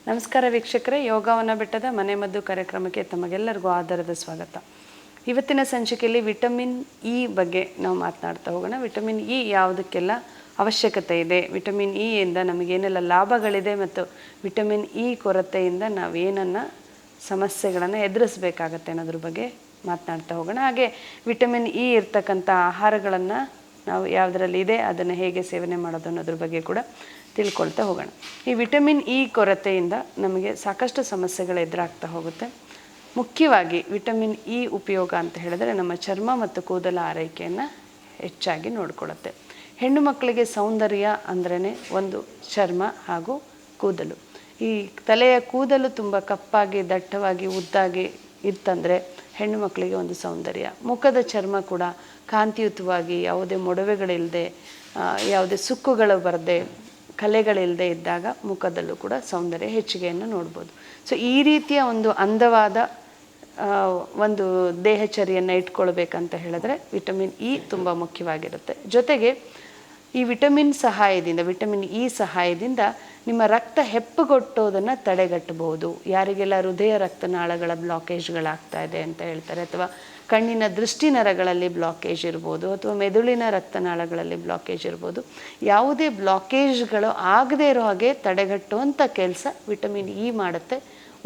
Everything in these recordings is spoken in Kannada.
ನಮಸ್ಕಾರ ವೀಕ್ಷಕರೇ, ಯೋಗವನ ಬೆಟ್ಟದ ಮನೆಮದ್ದು ಕಾರ್ಯಕ್ರಮಕ್ಕೆ ತಮಗೆಲ್ಲರಿಗೂ ಆಧಾರದ ಸ್ವಾಗತ. ಇವತ್ತಿನ ಸಂಚಿಕೆಯಲ್ಲಿ ವಿಟಮಿನ್ ಇ ಬಗ್ಗೆ ನಾವು ಮಾತನಾಡ್ತಾ ಹೋಗೋಣ. ವಿಟಮಿನ್ ಇ ಯಾವುದಕ್ಕೆಲ್ಲ ಅವಶ್ಯಕತೆ ಇದೆ, ವಿಟಮಿನ್ ಇ ಇಂದ ನಮಗೇನೆಲ್ಲ ಲಾಭಗಳಿದೆ ಮತ್ತು ವಿಟಮಿನ್ ಇ ಕೊರತೆಯಿಂದ ನಾವು ಏನನ್ನು ಸಮಸ್ಯೆಗಳನ್ನು ಎದುರಿಸಬೇಕಾಗತ್ತೆ ಅನ್ನೋದ್ರ ಬಗ್ಗೆ ಮಾತನಾಡ್ತಾ ಹೋಗೋಣ. ಹಾಗೆ ವಿಟಮಿನ್ ಇ ಇರ್ತಕ್ಕಂಥ ಆಹಾರಗಳನ್ನು ನಾವು ಯಾವುದರಲ್ಲಿ ಇದೆ ಅದನ್ನು ಹೇಗೆ ಸೇವನೆ ಮಾಡೋದು ಅನ್ನೋದ್ರ ಬಗ್ಗೆ ಕೂಡ ತಿಳ್ಕೊಳ್ತಾ ಹೋಗೋಣ. ಈ ವಿಟಮಿನ್ ಇ ಕೊರತೆಯಿಂದ ನಮಗೆ ಸಾಕಷ್ಟು ಸಮಸ್ಯೆಗಳು ಎದುರಾಗ್ತಾ ಹೋಗುತ್ತೆ. ಮುಖ್ಯವಾಗಿ ವಿಟಮಿನ್ ಇ ಉಪಯೋಗ ಅಂತ ಹೇಳಿದ್ರೆ ನಮ್ಮ ಚರ್ಮ ಮತ್ತು ಕೂದಲ ಆರೈಕೆಯನ್ನು ಹೆಚ್ಚಾಗಿ ನೋಡಿಕೊಳ್ಳುತ್ತೆ. ಹೆಣ್ಣು ಮಕ್ಕಳಿಗೆ ಸೌಂದರ್ಯ ಅಂದ್ರೇ ಒಂದು ಚರ್ಮ ಹಾಗೂ ಕೂದಲು. ಈ ತಲೆಯ ಕೂದಲು ತುಂಬ ಕಪ್ಪಾಗಿ ದಟ್ಟವಾಗಿ ಉದ್ದಾಗಿ ಇತ್ತಂದರೆ ಹೆಣ್ಣು ಮಕ್ಕಳಿಗೆ ಒಂದು ಸೌಂದರ್ಯ. ಮುಖದ ಚರ್ಮ ಕೂಡ ಕಾಂತಿಯುತವಾಗಿ ಯಾವುದೇ ಮೊಡವೆಗಳಿಲ್ಲದೆ, ಯಾವುದೇ ಸುಕ್ಕುಗಳು ಬರದೆ, ಕಲೆಗಳಿಲ್ಲದೆ ಇದ್ದಾಗ ಮುಖದಲ್ಲೂ ಕೂಡ ಸೌಂದರ್ಯ ಹೆಚ್ಚಿಗೆಯನ್ನು ನೋಡ್ಬೋದು. ಸೊ ಈ ರೀತಿಯ ಒಂದು ಅಂದವಾದ ಒಂದು ದೇಹಚರ್ಯನ್ನು ಇಟ್ಕೊಳ್ಬೇಕಂತ ಹೇಳಿದ್ರೆ ವಿಟಮಿನ್ ಇ ತುಂಬ ಮುಖ್ಯವಾಗಿರುತ್ತೆ. ಜೊತೆಗೆ ಈ ವಿಟಮಿನ್ ಇ ಸಹಾಯದಿಂದ ನಿಮ್ಮ ರಕ್ತ ಹೆಪ್ಪುಗೊಟ್ಟೋದನ್ನು ತಡೆಗಟ್ಟಬಹುದು. ಯಾರಿಗೆಲ್ಲ ಹೃದಯ ರಕ್ತನಾಳಗಳ ಬ್ಲಾಕೇಜ್ಗಳಾಗ್ತಾ ಇದೆ ಅಂತ ಹೇಳ್ತಾರೆ, ಅಥವಾ ಕಣ್ಣಿನ ದೃಷ್ಟಿ ನರಗಳಲ್ಲಿ ಬ್ಲಾಕೇಜ್ ಇರ್ಬೋದು, ಅಥವಾ ಮೆದುಳಿನ ರಕ್ತನಾಳಗಳಲ್ಲಿ ಬ್ಲಾಕೇಜ್ ಇರ್ಬೋದು, ಯಾವುದೇ ಬ್ಲಾಕೇಜ್ಗಳು ಆಗದೇ ಇರೋ ಹಾಗೆ ತಡೆಗಟ್ಟುವಂಥ ಕೆಲಸ ವಿಟಮಿನ್ ಇ ಮಾಡುತ್ತೆ.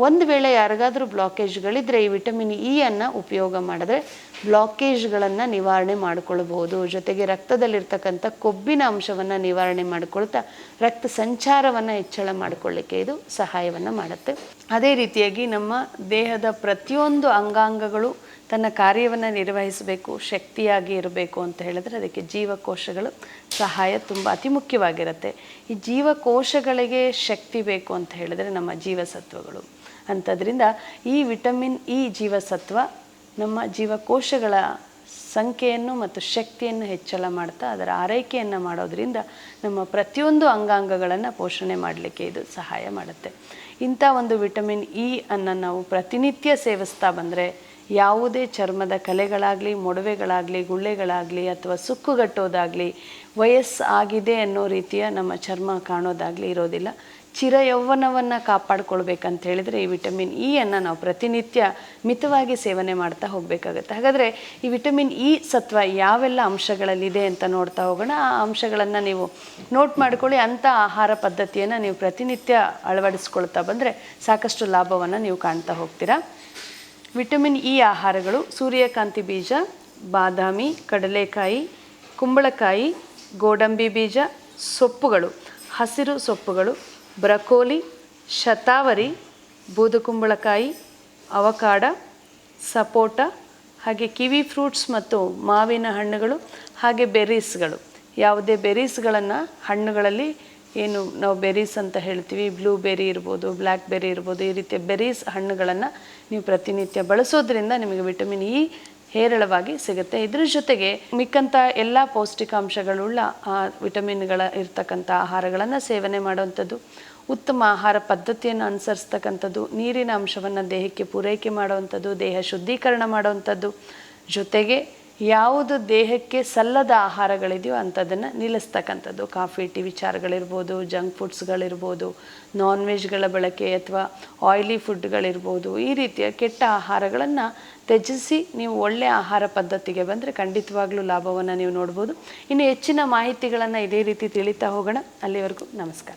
ಒಂದು ವೇಳೆ ಯಾರಿಗಾದರೂ ಬ್ಲಾಕೇಜ್ಗಳಿದ್ದರೆ ಈ ವಿಟಮಿನ್ ಇ ಅನ್ನು ಉಪಯೋಗ ಮಾಡಿದ್ರೆ ಬ್ಲಾಕೇಜ್ಗಳನ್ನು ನಿವಾರಣೆ ಮಾಡಿಕೊಳ್ಬಹುದು. ಜೊತೆಗೆ ರಕ್ತದಲ್ಲಿರ್ತಕ್ಕಂಥ ಕೊಬ್ಬಿನ ಅಂಶವನ್ನು ನಿವಾರಣೆ ಮಾಡಿಕೊಳ್ತಾ ರಕ್ತ ಸಂಚಾರವನ್ನು ಹೆಚ್ಚಳ ಮಾಡಿಕೊಳ್ಳಿಕ್ಕೆ ಇದು ಸಹಾಯವನ್ನು ಮಾಡುತ್ತೆ. ಅದೇ ರೀತಿಯಾಗಿ ನಮ್ಮ ದೇಹದ ಪ್ರತಿಯೊಂದು ಅಂಗಾಂಗಗಳು ತನ್ನ ಕಾರ್ಯವನ್ನು ನಿರ್ವಹಿಸಬೇಕು, ಶಕ್ತಿಯಾಗಿ ಇರಬೇಕು ಅಂತ ಹೇಳಿದ್ರೆ ಅದಕ್ಕೆ ಜೀವಕೋಶಗಳು ಸಹಾಯ ತುಂಬ ಅತಿ ಮುಖ್ಯವಾಗಿರುತ್ತೆ. ಈ ಜೀವಕೋಶಗಳಿಗೆ ಶಕ್ತಿ ಬೇಕು ಅಂತ ಹೇಳಿದ್ರೆ ನಮ್ಮ ಜೀವಸತ್ವಗಳು ಅಂಥದ್ರಿಂದ ಈ ವಿಟಮಿನ್ ಇ ಜೀವಸತ್ವ ನಮ್ಮ ಜೀವಕೋಶಗಳ ಸಂಖ್ಯೆಯನ್ನು ಮತ್ತು ಶಕ್ತಿಯನ್ನು ಹೆಚ್ಚಳ ಮಾಡ್ತಾ ಅದರ ಆರೈಕೆಯನ್ನು ಮಾಡೋದ್ರಿಂದ ನಮ್ಮ ಪ್ರತಿಯೊಂದು ಅಂಗಾಂಗಗಳನ್ನು ಪೋಷಣೆ ಮಾಡಲಿಕ್ಕೆ ಇದು ಸಹಾಯ ಮಾಡುತ್ತೆ. ಇಂಥ ಒಂದು ವಿಟಮಿನ್ ಇ ಅನ್ನು ನಾವು ಪ್ರತಿನಿತ್ಯ ಸೇವಿಸ್ತಾ ಬಂದರೆ ಯಾವುದೇ ಚರ್ಮದ ಕಲೆಗಳಾಗಲಿ, ಮೊಡವೆಗಳಾಗಲಿ, ಗುಳ್ಳೆಗಳಾಗಲಿ ಅಥವಾ ಸುಕ್ಕುಗಟ್ಟೋದಾಗಲಿ, ವಯಸ್ಸು ಆಗಿದೆ ಅನ್ನೋ ರೀತಿಯ ನಮ್ಮ ಚರ್ಮ ಕಾಣೋದಾಗಲಿ ಇರೋದಿಲ್ಲ. ಚಿರ ಯೌವನವನ್ನು ಕಾಪಾಡ್ಕೊಳ್ಬೇಕಂತ ಹೇಳಿದರೆ ಈ ವಿಟಮಿನ್ ಇ ಅನ್ನು ನಾವು ಪ್ರತಿನಿತ್ಯ ಮಿತವಾಗಿ ಸೇವನೆ ಮಾಡ್ತಾ ಹೋಗಬೇಕಾಗತ್ತೆ. ಹಾಗಾದರೆ ಈ ವಿಟಮಿನ್ ಇ ಸತ್ವ ಯಾವೆಲ್ಲ ಅಂಶಗಳಲ್ಲಿದೆ ಅಂತ ನೋಡ್ತಾ ಹೋಗೋಣ. ಆ ಅಂಶಗಳನ್ನು ನೀವು ನೋಟ್ ಮಾಡ್ಕೊಳ್ಳಿ. ಅಂಥ ಆಹಾರ ಪದ್ಧತಿಯನ್ನು ನೀವು ಪ್ರತಿನಿತ್ಯ ಅಳವಡಿಸ್ಕೊಳ್ತಾ ಬಂದರೆ ಸಾಕಷ್ಟು ಲಾಭವನ್ನು ನೀವು ಕಾಣ್ತಾ ಹೋಗ್ತೀರಾ. ವಿಟಮಿನ್ ಇ ಆಹಾರಗಳು: ಸೂರ್ಯಕಾಂತಿ ಬೀಜ, ಬಾದಾಮಿ, ಕಡಲೆಕಾಯಿ, ಕುಂಬಳಕಾಯಿ, ಗೋಡಂಬಿ ಬೀಜ, ಸೊಪ್ಪುಗಳು, ಹಸಿರು ಸೊಪ್ಪುಗಳು, ಬ್ರಕೋಲಿ, ಶತಾವರಿ, ಬೂದುಕುಂಬಳಕಾಯಿ, ಅವಕಾಡ, ಸಪೋಟ, ಹಾಗೆ ಕಿವಿ ಫ್ರೂಟ್ಸ್ ಮತ್ತು ಮಾವಿನ ಹಣ್ಣುಗಳು, ಹಾಗೆ ಬೆರೀಸ್ಗಳು. ಯಾವುದೇ ಬೆರೀಸ್ಗಳನ್ನು ಹಣ್ಣುಗಳಲ್ಲಿ ಏನು ನಾವು ಬೆರೀಸ್ ಅಂತ ಹೇಳ್ತೀವಿ, ಬ್ಲೂಬೆರಿ ಇರ್ಬೋದು, ಬ್ಲ್ಯಾಕ್ ಬೆರಿ ಇರ್ಬೋದು, ಈ ರೀತಿಯ ಬೆರೀಸ್ ಹಣ್ಣುಗಳನ್ನು ನೀವು ಪ್ರತಿನಿತ್ಯ ಬಳಸೋದ್ರಿಂದ ನಿಮಗೆ ವಿಟಮಿನ್ ಇ ಹೇರಳವಾಗಿ ಸಿಗುತ್ತೆ. ಇದ್ರ ಜೊತೆಗೆ ಮಿಕ್ಕಂಥ ಎಲ್ಲ ಪೌಷ್ಟಿಕಾಂಶಗಳುಳ್ಳ ವಿಟಮಿನ್ಗಳ ಇರ್ತಕ್ಕಂಥ ಆಹಾರಗಳನ್ನು ಸೇವನೆ ಮಾಡುವಂಥದ್ದು, ಉತ್ತಮ ಆಹಾರ ಪದ್ಧತಿಯನ್ನು ಅನುಸರಿಸ್ತಕ್ಕಂಥದ್ದು, ನೀರಿನ ಅಂಶವನ್ನು ದೇಹಕ್ಕೆ ಪೂರೈಕೆ ಮಾಡುವಂಥದ್ದು, ದೇಹ ಶುದ್ಧೀಕರಣ ಮಾಡುವಂಥದ್ದು, ಜೊತೆಗೆ ಯಾವುದು ದೇಹಕ್ಕೆ ಸಲ್ಲದ ಆಹಾರಗಳಿದೆಯೋ ಅಂಥದ್ದನ್ನು ನಿಲ್ಲಿಸ್ತಕ್ಕಂಥದ್ದು. ಕಾಫಿ ಟೀ ವಿಚಾರಗಳಿರ್ಬೋದು, ಜಂಕ್ ಫುಡ್ಸ್ಗಳಿರ್ಬೋದು, ನಾನ್ ವೆಜ್ಗಳ ಬಳಕೆ ಅಥವಾ ಆಯಿಲಿ ಫುಡ್ಗಳಿರ್ಬೋದು, ಈ ರೀತಿಯ ಕೆಟ್ಟ ಆಹಾರಗಳನ್ನು ತ್ಯಜಿಸಿ ನೀವು ಒಳ್ಳೆಯ ಆಹಾರ ಪದ್ಧತಿಗೆ ಬಂದರೆ ಖಂಡಿತವಾಗ್ಲೂ ಲಾಭವನ್ನು ನೀವು ನೋಡ್ಬೋದು. ಇನ್ನು ಹೆಚ್ಚಿನ ಮಾಹಿತಿಗಳನ್ನು ಇದೇ ರೀತಿ ತಿಳಿತಾ ಹೋಗೋಣ. ಅಲ್ಲಿವರೆಗೂ ನಮಸ್ಕಾರ.